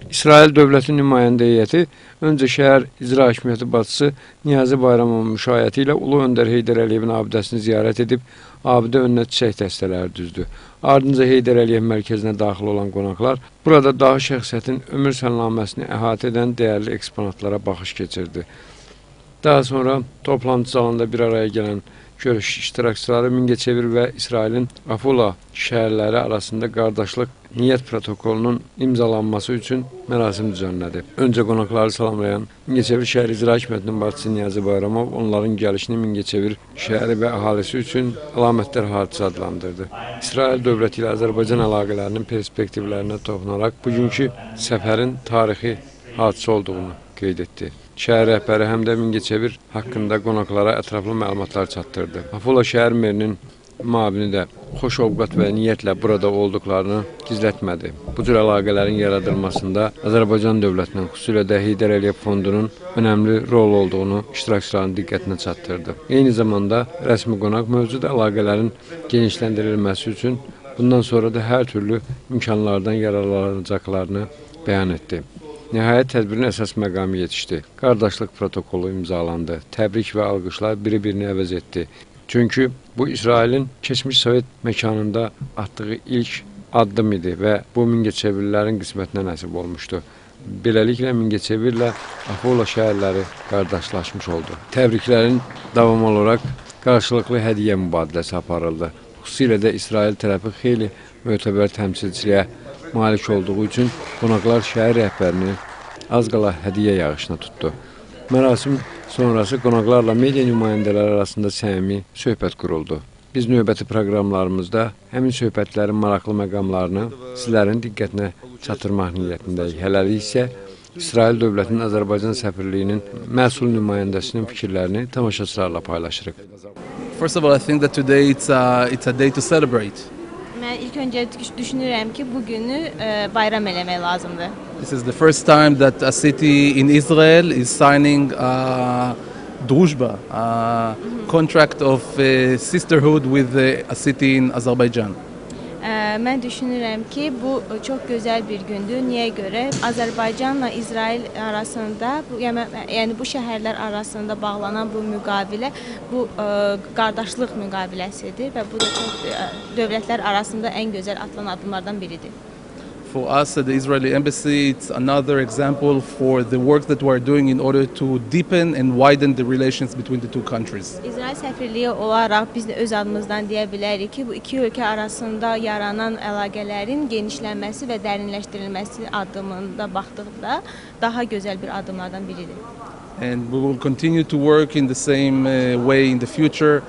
İsrail dövləti nümayəndə heyəti öncə şəhər icra hakimiyyəti başçısı Niyazi Bayramovun müşayiəti ilə Ulu Öndər Heydər Əliyevin abidəsini ziyarət edib, abidə önünə çiçək dəstələri düzdü. Ardınca Heydər Əliyev mərkəzinə daxil olan qonaqlar burada daha şəxsiyyətin ömür səllaməsini əhatə edən dəyərli eksponatlara baxış keçirdi. Daha sonra toplantı zalında bir araya gələn görüş iştirakçıları Mingəçevir və İsrailin Afula şəhərləri arasında qardaşlıq niyyət protokolunun imzalanması üçün mərasim düzənlədi. Öncə qonaqları salamlayan Mingəçevir şəhər icra hakimiyyətinin başçısı Niyazi Bayramov onların gəlişini Mingəçevir şəhəri və əhalisi üçün əlamətdar hadisə adlandırdı. İsrail dövləti ilə Azərbaycan əlaqələrinin perspektivlərinə toxunaraq bugünkü səfərin tarixi hadisə olduğunu qeyd etdi. Şəhər rəhbəri həm də Mingəçevir haqqında qonaqlara ətraflı məlumatlar çatdırdı. Afula şəhər merinin müavini də xoş ovqat və niyyətlə burada olduqlarını gizlətmədi. Bu cür əlaqələrin yaradılmasında Azərbaycan dövlətinin, xüsusilə də Heydər Əliyev fondunun önəmli rol olduğunu iştirakçıların diqqətinə çatdırdı. Eyni zamanda rəsmi qonaq mövcud əlaqələrin genişləndirilməsi üçün bundan sonra da hər türlü imkanlardan yararlanacaqlarını bəyan etdi. Nəhayət tədbirin əsas məqamı yetişdi. Qardaşlıq protokolu imzalandı. Təbrik və alqışlar biri-birini əvəz etdi. Çünki bu İsrailin keçmiş Sovet məkanında atdığı ilk addım idi və bu Mingəçevirlilərin qismətinə nəsib olmuşdu. Beləliklə Mingəçevirlə Afula şəhərləri qardaşlaşmış oldu. Təbriklərin davam olaraq qarşılıqlı hədiyyə mübadiləsi aparıldı. Xüsusilə də İsrail tərəfi xeyli mötəbər təmsilçiliyə malik olduğu üçün qonaqlar şəhər rəhbərini az qala hədiyyə yağışına tutdu. Mərasim sonrası qonaqlarla media nümayəndələri arasında səmimi söhbət quruldu. Biz növbəti proqramlarımızda həmin söhbətlərin maraqlı məqamlarını sizlərin diqqətinə çatdırmaq niyyətindəyik. Hələlik isə İsrail dövlətinin Azərbaycan səfirliyinin məsul nümayəndəsinin fikirlərini tamaşaçılarla paylaşırıq. First of all, I think that today it's a day to celebrate. Mən ilk öncə düşünürəm ki, bu günü bayram eləmək lazımdır. This is the first time that a city in Israel is signing a druzhba, a contract of sisterhood with a city in Azerbaijan. Mən düşünürəm ki, bu çox gözəl bir gündür. Niyə görə? Azərbaycanla İsrail arasında, yəni bu şəhərlər arasında bağlanan bu müqavilə, bu qardaşlıq müqaviləsidir və bu da çox dövlətlər arasında ən gözəl atılan addımlardan biridir. For us at the Israeli embassy, it's another example for the work that we are doing in order to deepen and widen the relations between the two countries. İsrail səfirliyi olaraq biz də öz adımızdan deyə bilərik ki, bu iki ölkə arasında yaranan əlaqələrin genişlənməsi və dərinləşdirilməsi addımında baxdıqda daha gözəl bir addımlardan biridir. And we will continue to work in the same way in the future.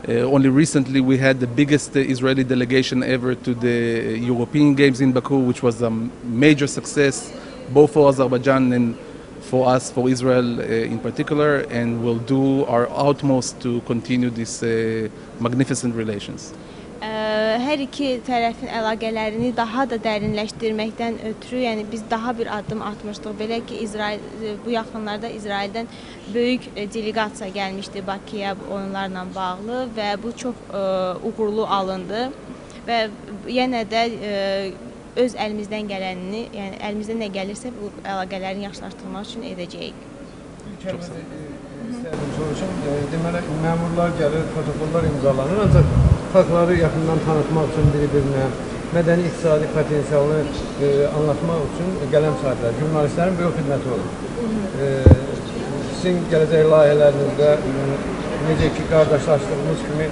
Only recently we had the biggest Israeli delegation ever to the European Games in Baku, which was a major success both for Azerbaijan and for us, for Israel in particular, and we'll do our utmost to continue these magnificent relations. Hər iki tərəfin əlaqələrini daha da dərinləşdirməkdən ötürü, yəni biz daha bir addım atmışdıq. Belə ki, bu yaxınlarda İsraildən böyük delegasiya gəlmişdi Bakıya oyunlarla bağlı və bu çox uğurlu alındı və yenə də öz əlimizdən gələnini, yəni əlimizdən nə gəlirsə bu əlaqələrin yaxşılaşdırılması üçün edəcəyik. Deməli, məmurlar gəlir, protokollar imzalanır, ancaq xalqları yaxından tanıtmaq üçün bir-birinə, mədəni iqtisadi potensialını anlatmaq üçün qələm sahibləri, jurnalistlərin böyük xidməti olur. Sizin gələcək layihələrinizdə necə ki, qardaşlaşdığımız kimi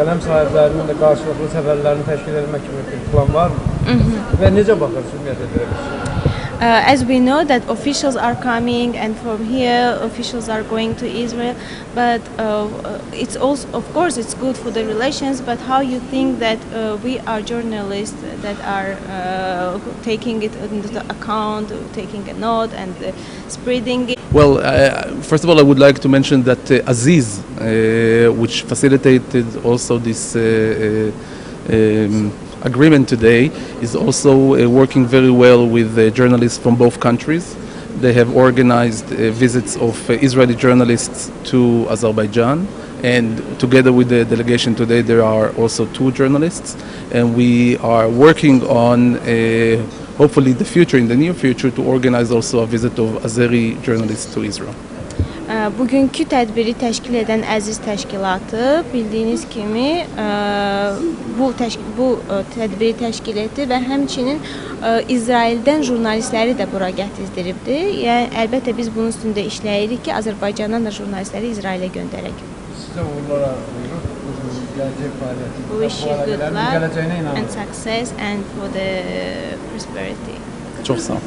qələm sahiblərinin də qarşılıqlı səfərlərini təşkil etmək kimi bir plan varmı? Və necə baxırsınız ümumiyyətlə edilmişsiniz? As we know that officials are coming and from here officials are going to Israel, but it's also, of course, it's good for the relations, but how you think that we are journalists that are taking it into account, taking a note and spreading it? Well, first of all, I would like to mention that Aziz, which facilitated also this agreement today, is also working very well with journalists from both countries. They have organized visits of Israeli journalists to Azerbaijan, and together with the delegation today there are also 2 journalists, and we are working on hopefully in the near future, to organize also a visit of Azeri journalists to Israel. Bugünkü tədbiri təşkil edən Əziz təşkilatı bildiyiniz kimi bu tədbiri təşkil etdi və həmçinin İsraildən jurnalistləri də bura gətizdiribdi. Yəni əlbəttə biz bunun üstündə işləyirik ki, Azərbaycandan da jurnalistləri İsrailə göndərək. Sizə uğurlar arzulayırıq. Gələcək fəaliyyətinizdə We wish you good luck gələcəyinə inanırıq. and success and for the prosperity. Çok sağ ol.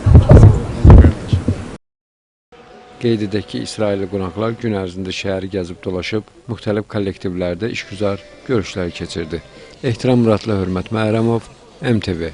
Qeyd edək ki, İsrailli qonaqlar gün ərzində şəhəri gəzib dolaşıb, müxtəlif kollektivlərdə işgüzar görüşlər keçirdi. Ehtiram Muradlı, Hörmət Məhrəmov, MTV.